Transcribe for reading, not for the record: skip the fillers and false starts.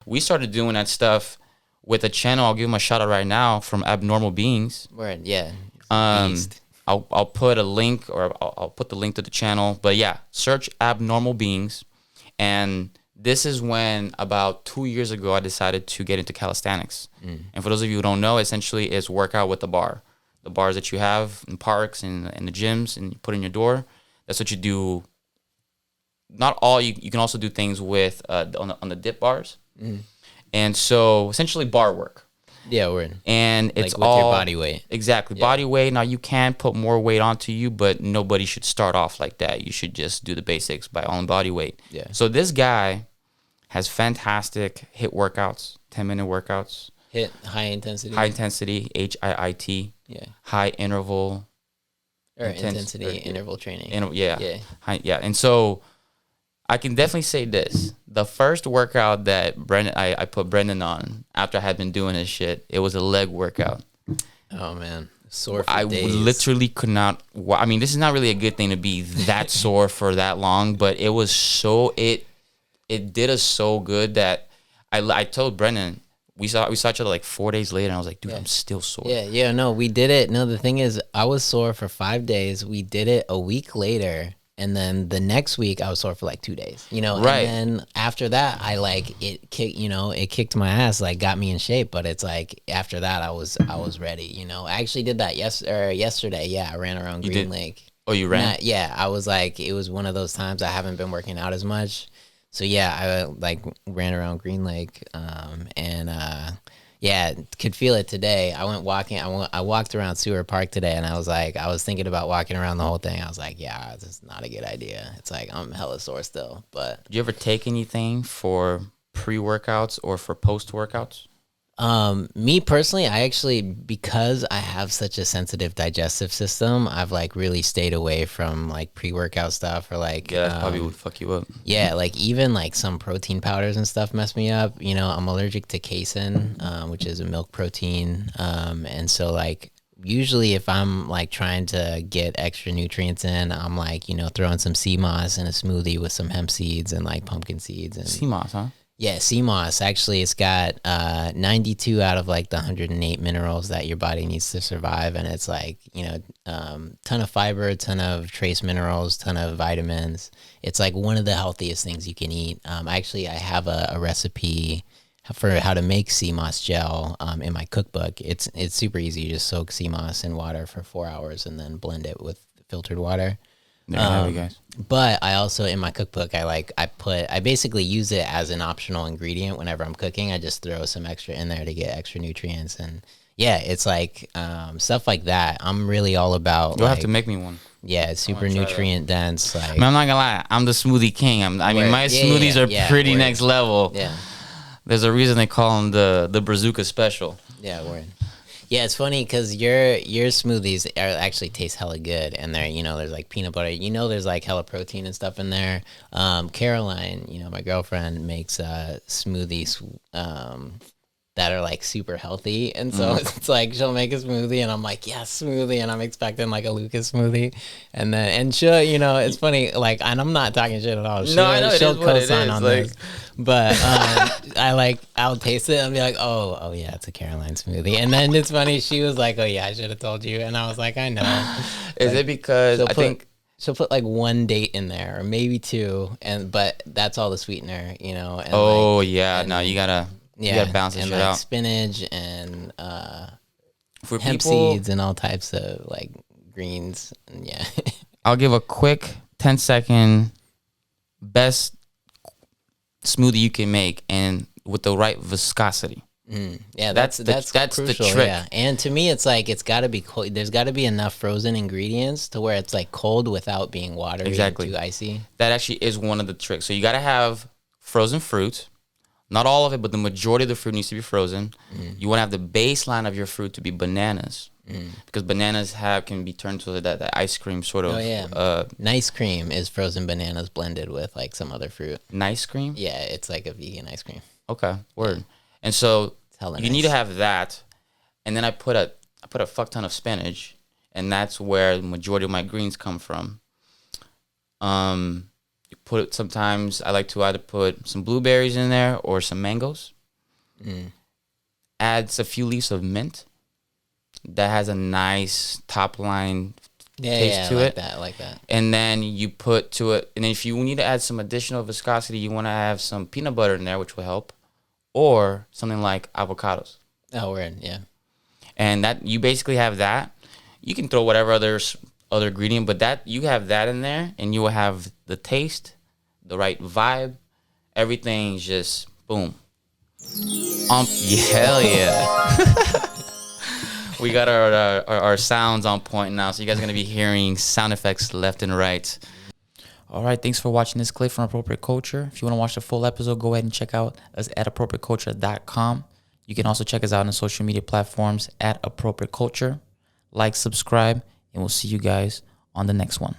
we started doing that stuff with a channel. I'll give him a shout out right now from Abnormal Beings. Word, yeah. Beast. I'll put a link, or I'll put the link to the channel. But yeah, search Abnormal Beings. And this is when about 2 years ago I decided to get into calisthenics. And for those of you who don't know, essentially it's workout with the bar. The bars that you have in parks and in the gyms and you put in your door. That's what you do. Not all, you can also do things with on the dip bars. And so essentially bar work. Yeah, word. And it's like with all your body weight. Exactly. Yeah. Body weight. Now you can put more weight onto you, but nobody should start off like that. You should just do the basics by own body weight. Yeah. So this guy has fantastic HIIT workouts, 10-minute workouts. HIIT, high intensity. High intensity, HIIT. Yeah. High interval. Or intensity interval training. Yeah. Yeah. Yeah. And so I can definitely say this. The first workout that I put Brendan on after I had been doing this shit, it was a leg workout. Oh, man. Sore for days. I literally could not. I mean, this is not really a good thing to be that sore for that long, but it was so, it did us so good that I told Brendan, we saw each other like 4 days later, and I was like, dude, I'm still sore. Yeah, no, we did it. No, the thing is, I was sore for 5 days. We did it a week later. And then the next week I was sore for like 2 days, right. And then after that, it kicked my ass, like got me in shape. But it's like, after that I was ready, I actually did that yesterday. Yeah. I ran around Green Lake. Oh, you ran? Yeah. I was like, it was one of those times I haven't been working out as much. So yeah, I like ran around Green Lake, yeah, could feel it today. I went walking. I walked around Seward Park today, and I was thinking about walking around the whole thing. I was like, yeah, this is not a good idea. It's like I'm hella sore still. But do you ever take anything for pre-workouts or for post-workouts? Me personally, I actually, because I have such a sensitive digestive system, I've like really stayed away from like pre-workout stuff or like that probably would fuck you up. Yeah, like even like some protein powders and stuff mess me up. I'm allergic to casein, which is a milk protein, and so like usually if I'm like trying to get extra nutrients in, I'm like throwing some Cmos in a smoothie with some hemp seeds and like pumpkin seeds and Cmos, huh? Yeah, Cmos. Actually, it's got 92 out of like the 108 minerals that your body needs to survive, and it's like ton of fiber, ton of trace minerals, ton of vitamins. It's like one of the healthiest things you can eat. Actually, I have a recipe for how to make Cmos Gel in my cookbook. It's super easy. You just soak Cmos in water for 4 hours and then blend it with filtered water. There you have it, guys. But I also, in my cookbook, I basically use it as an optional ingredient whenever I'm cooking. I just throw some extra in there to get extra nutrients. And yeah, it's like stuff like that. I'm really all about. You'll have to make me one. Yeah, it's super nutrient dense. Like, I mean, I'm not gonna lie, I'm the smoothie king. My smoothies are pretty next level. Yeah. There's a reason they call them the Brazuca Special. Yeah, word. Yeah, it's funny because your smoothies actually taste hella good, and they're there's like peanut butter, there's like hella protein and stuff in there. Caroline, my girlfriend makes smoothies that are like super healthy, and so it's like she'll make a smoothie, and I'm like, yes, smoothie, and I'm expecting like a Lucas smoothie, and she'll it's funny, like, and I'm not talking shit at all. She'll co-sign on this. But I'll taste it and be like, oh yeah, it's a Caroline smoothie. And then it's funny, she was like, oh yeah, I should have told you. And I was like, I know. Is it because I think she'll put like one date in there or maybe two, but that's all the sweetener, And no, you gotta balance it out. Spinach and for hemp seeds and all types of like greens. And yeah. I'll give a quick 10-second best smoothie you can make, and with the right viscosity. Yeah, that's crucial, the trick. Yeah. And to me, it's like it's got to be cold. There's got to be enough frozen ingredients to where it's like cold without being watery. Exactly. And too icy. That actually is one of the tricks. So you got to have frozen fruit. Not all of it, but the majority of the fruit needs to be frozen. You want to have the baseline of your fruit to be bananas. Because bananas can be turned to that ice cream sort of. Oh yeah. Nice cream is frozen bananas blended with like some other fruit. Nice cream? Yeah, it's like a vegan ice cream. Okay, word. And so you need to have that, and then I put a fuck ton of spinach, and that's where the majority of my greens come from. Sometimes I like to either put some blueberries in there or some mangoes. adds a few leaves of mint. That has a nice top line taste to it. I like that. And then you put to it, and if you need to add some additional viscosity, you want to have some peanut butter in there, which will help, or something like avocados. Oh, weird, yeah. And that you basically have that. You can throw whatever other ingredient, but that you have that in there, and you will have the taste, the right vibe, everything's just boom. Hell yeah. We got our sounds on point now, so you guys are going to be hearing sound effects left and right. All right, thanks for watching this clip from Appropriate Culture. If you want to watch the full episode, go ahead and check out us at appropriateculture.com. You can also check us out on social media platforms at Appropriate Culture. Like, subscribe, and we'll see you guys on the next one.